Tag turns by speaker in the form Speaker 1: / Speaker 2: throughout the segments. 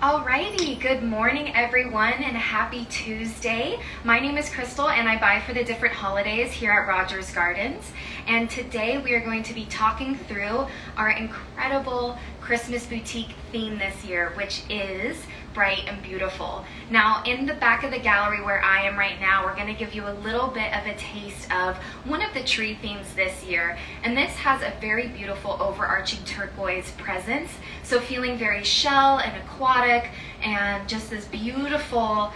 Speaker 1: Alrighty, good morning everyone and happy Tuesday. My name is Crystal and I buy for the different holidays here at Rogers Gardens. And today we are going to be talking through our incredible Christmas boutique theme this year, which is bright and beautiful. Now in the back of the gallery where I am right now, we're going to give you a little bit of a taste of one of the tree themes this year. And this has a very beautiful overarching turquoise presence. So feeling very shell and aquatic and just this beautiful,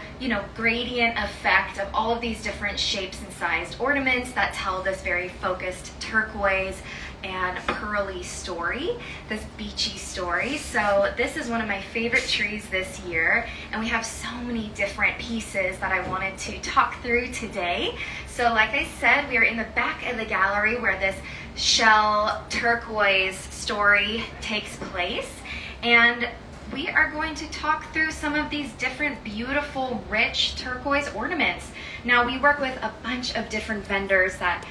Speaker 1: gradient effect of all of these different shapes and sized ornaments that tell this very focused turquoise and pearly story, this beachy story. So this is one of my favorite trees this year, and we have so many different pieces that I wanted to talk through today. So like I said, we are in the back of the gallery where this shell turquoise story takes place, and we are going to talk through some of these different beautiful rich turquoise ornaments. Now we work with a bunch of different vendors that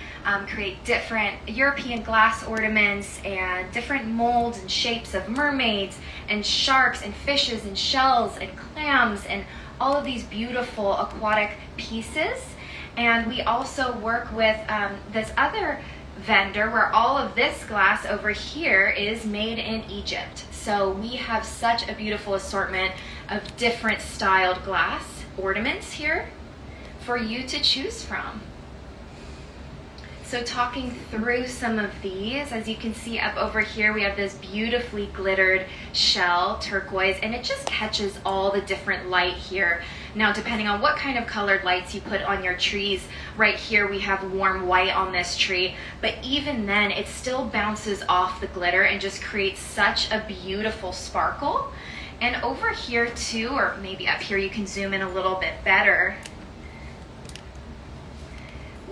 Speaker 1: create different European glass ornaments and different molds and shapes of mermaids and sharks and fishes and shells and clams and all of these beautiful aquatic pieces. And we also work with this other vendor where all of this glass over here is made in Egypt. So we have such a beautiful assortment of different styled glass ornaments here for you to choose from. So talking through some of these, as you can see up over here, we have this beautifully glittered shell turquoise, and it just catches all the different light here. Now, depending on what kind of colored lights you put on your trees, right here we have warm white on this tree, but even then it still bounces off the glitter and just creates such a beautiful sparkle. And over here too, or maybe up here, you can zoom in a little bit better.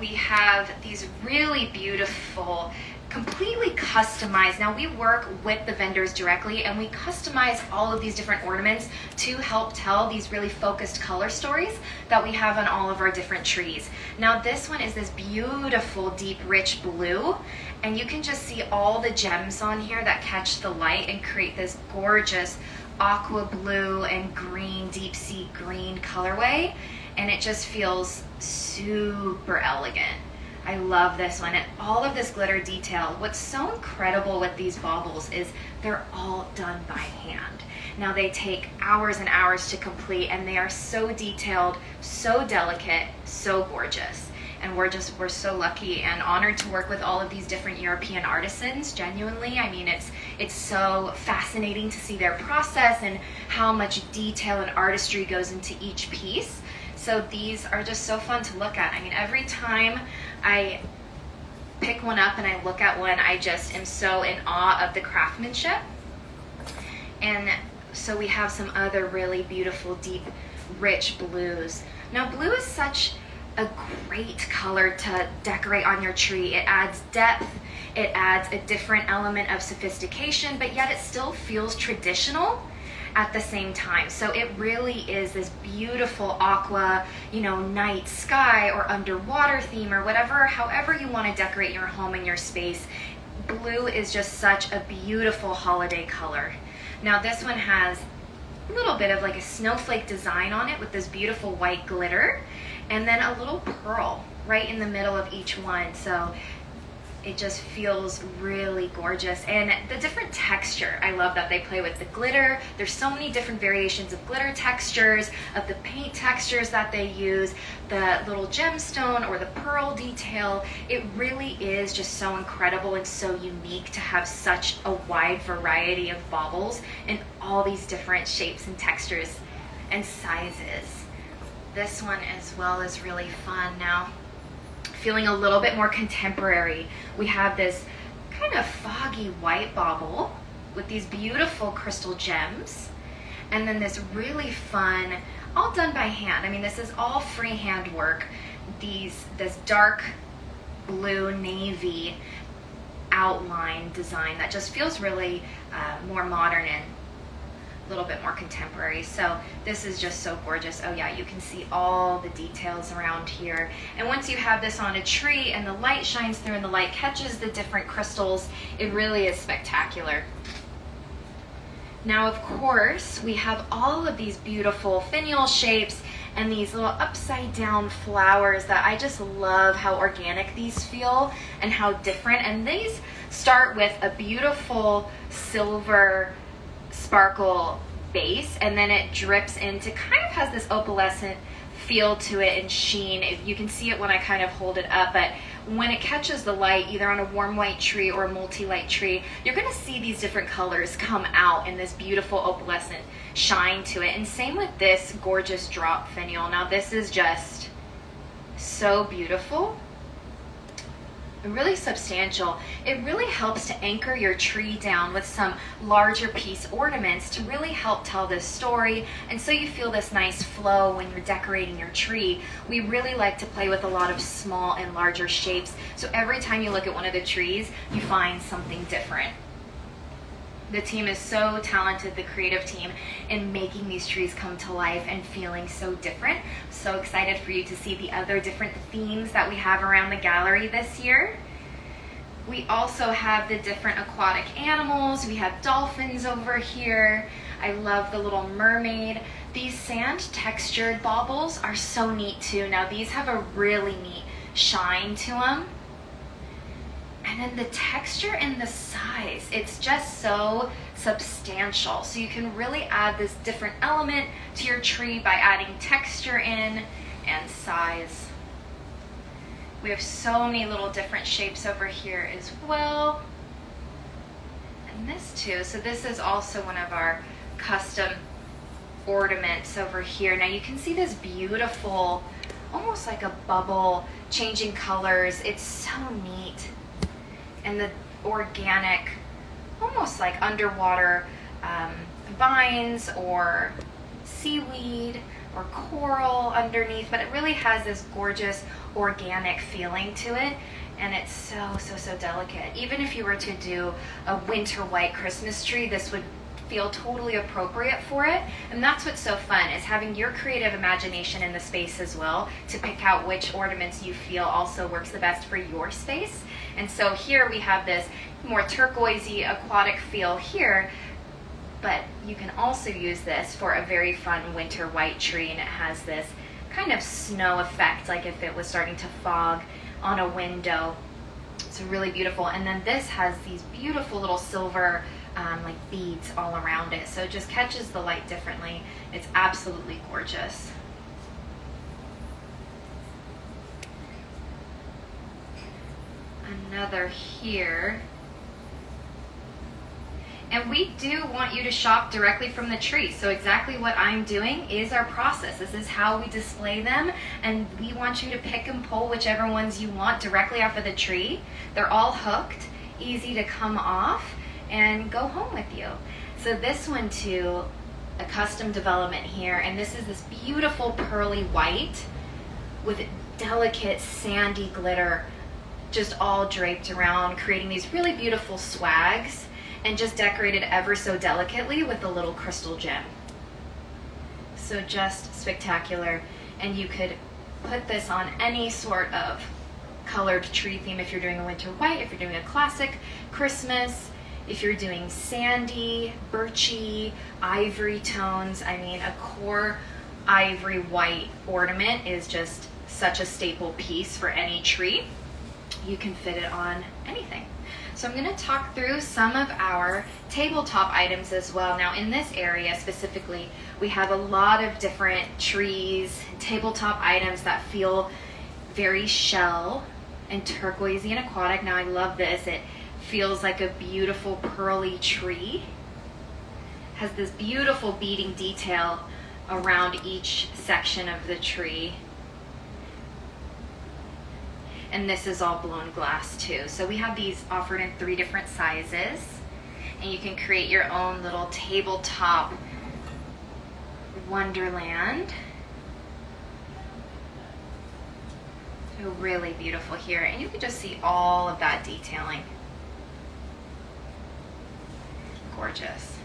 Speaker 1: We have these really beautiful, completely customized. Now we work with the vendors directly and we customize all of these different ornaments to help tell these really focused color stories that we have on all of our different trees. Now this one is this beautiful deep rich blue, and you can just see all the gems on here that catch the light and create this gorgeous aqua blue and green, deep sea green colorway. And it just feels super elegant. I love this one, and all of this glitter detail. What's so incredible with these baubles is they're all done by hand. Now they take hours and hours to complete, and they are so detailed, so delicate, so gorgeous. And we're so lucky and honored to work with all of these different European artisans, genuinely. I mean, it's so fascinating to see their process and how much detail and artistry goes into each piece. So these are just so fun to look at. I mean, every time I pick one up and I look at one, I just am so in awe of the craftsmanship. And so we have some other really beautiful, deep, rich blues. Now, blue is such a great color to decorate on your tree. It adds depth, it adds a different element of sophistication, but yet it still feels traditional at the same time. So it really is this beautiful aqua, night sky or underwater theme or whatever, however you want to decorate your home and your space. Blue is just such a beautiful holiday color. Now this one has a little bit of like a snowflake design on it with this beautiful white glitter, and then a little pearl right in the middle of each one. So it just feels really gorgeous. And the different texture, I love that they play with the glitter. There's so many different variations of glitter textures, of the paint textures that they use, the little gemstone or the pearl detail. It really is just so incredible and so unique to have such a wide variety of baubles in all these different shapes and textures and sizes. This one as well is really fun. Now, feeling a little bit more contemporary, we have this kind of foggy white bauble with these beautiful crystal gems, and then this really fun, all done by hand. I mean, this is all freehand work. This dark blue navy outline design that just feels really more modern and a little bit more contemporary. So this is just so gorgeous. Oh yeah, you can see all the details around here. And once you have this on a tree and the light shines through and the light catches the different crystals, it really is spectacular. Now, of course, we have all of these beautiful finial shapes and these little upside down flowers that I just love how organic these feel and how different. And these start with a beautiful silver sparkle base, and then it drips into, kind of has this opalescent feel to it and sheen. You can see it when I kind of hold it up, but when it catches the light, either on a warm white tree or a multi-light tree, you're going to see these different colors come out in this beautiful opalescent shine to it. And same with this gorgeous drop finial. Now this is just so beautiful and really substantial. It really helps to anchor your tree down with some larger piece ornaments to really help tell this story, and so you feel this nice flow when you're decorating your tree. We really like to play with a lot of small and larger shapes, so every time you look at one of the trees, you find something different. The team is so talented, the creative team, in making these trees come to life and feeling so different. So excited for you to see the other different themes that we have around the gallery this year. We also have the different aquatic animals. We have dolphins over here. I love the little mermaid. These sand textured baubles are so neat too. Now these have a really neat shine to them. And then the texture and the size, it's just so substantial. So you can really add this different element to your tree by adding texture in and size. We have so many little different shapes over here as well. And this too. So this is also one of our custom ornaments over here. Now you can see this beautiful, almost like a bubble, changing colors. It's so neat. And the organic, almost like underwater vines or seaweed or coral underneath, but it really has this gorgeous organic feeling to it, and it's so delicate. Even if you were to do a winter white Christmas tree, this would feel totally appropriate for it. And that's what's so fun, is having your creative imagination in the space as well to pick out which ornaments you feel also works the best for your space. And so here we have this more turquoisey aquatic feel here, but you can also use this for a very fun winter white tree, and it has this kind of snow effect, like if it was starting to fog on a window. It's really beautiful. And then this has these beautiful little silver like beads all around it, so it just catches the light differently. It's absolutely gorgeous. Another here. And we do want you to shop directly from the tree. So exactly what I'm doing is our process. This is how we display them, and we want you to pick and pull whichever ones you want directly off of the tree. They're all hooked, easy to come off and go home with you. So this one too, a custom development here, and this is this beautiful pearly white with delicate sandy glitter just all draped around, creating these really beautiful swags, and just decorated ever so delicately with a little crystal gem. So just spectacular. And you could put this on any sort of colored tree theme if you're doing a winter white, if you're doing a classic Christmas, if you're doing sandy, birchy, ivory tones. I mean, a core ivory white ornament is just such a staple piece for any tree. You can fit it on anything. So I'm going to talk through some of our tabletop items as well. Now in this area specifically, we have a lot of different trees, tabletop items that feel very shell and turquoisey and aquatic. Now I love this. It feels like a beautiful pearly tree. Has this beautiful beading detail around each section of the tree. And this is all blown glass too. So we have these offered in 3 different sizes, and you can create your own little tabletop wonderland. So really beautiful here, and you can just see all of that detailing. Gorgeous.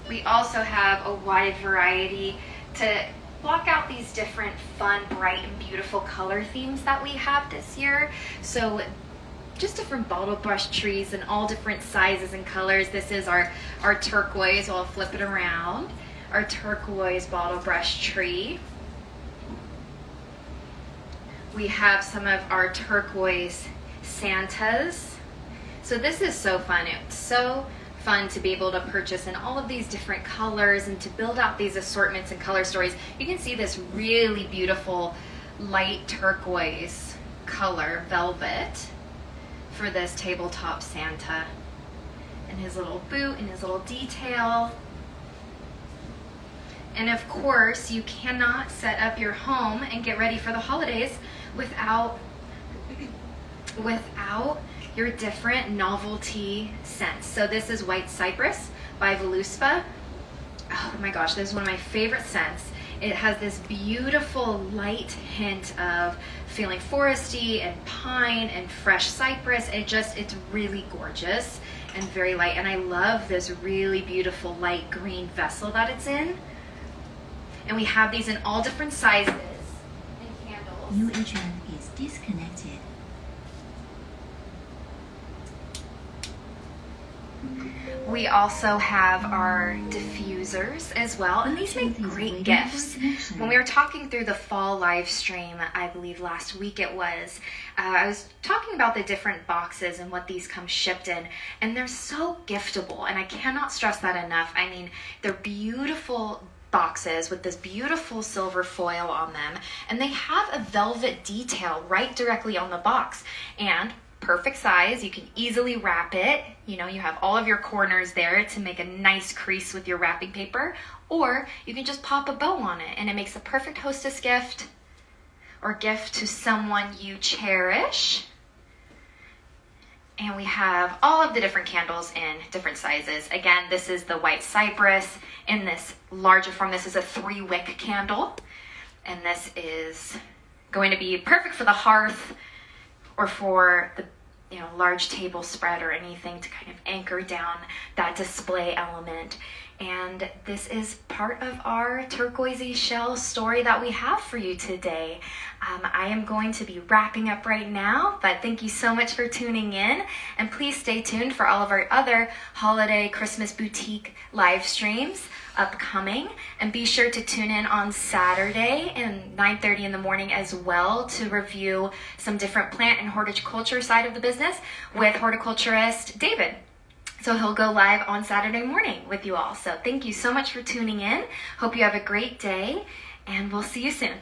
Speaker 1: We also have a wide variety to block out these different fun, bright, and beautiful color themes that we have this year. So just different bottle brush trees in all different sizes and colors. This is our turquoise. I'll flip it around. Our turquoise bottle brush tree. We have some of our turquoise Santas. So this is so fun. It's so fun to be able to purchase in all of these different colors and to build out these assortments and color stories. You can see this really beautiful light turquoise color velvet for this tabletop Santa, and his little boot and his little detail. And of course, you cannot set up your home and get ready for the holidays without your different novelty scents. So this is White Cypress by Voluspa. Oh my gosh, this is one of my favorite scents. It has this beautiful light hint of feeling foresty and pine and fresh cypress. It's really gorgeous and very light. And I love this really beautiful light green vessel that it's in. And we have these in all different sizes and candles.
Speaker 2: New agent is disconnected.
Speaker 1: We also have our diffusers as well, and these make great gifts. When we were talking through the fall live stream, I believe last week it was, I was talking about the different boxes and what these come shipped in, and they're so giftable, and I cannot stress that enough. I mean, they're beautiful boxes with this beautiful silver foil on them, and they have a velvet detail right directly on the box, and perfect size. You can easily wrap it. You know, you have all of your corners there to make a nice crease with your wrapping paper, or you can just pop a bow on it and it makes a perfect hostess gift or gift to someone you cherish. And we have all of the different candles in different sizes. Again, this is the White Cypress in this larger form. This is a 3-wick candle, and this is going to be perfect for the hearth or for the large table spread or anything to kind of anchor down that display element. And this is part of our turquoisey shell story that we have for you today. I am going to be wrapping up right now, but thank you so much for tuning in, and please stay tuned for all of our other holiday Christmas boutique live streams upcoming, and be sure to tune in on Saturday at 9:30 in the morning as well to review some different plant and horticulture side of the business with horticulturist David. So he'll go live on Saturday morning with you all. So thank you so much for tuning in. Hope you have a great day, and we'll see you soon.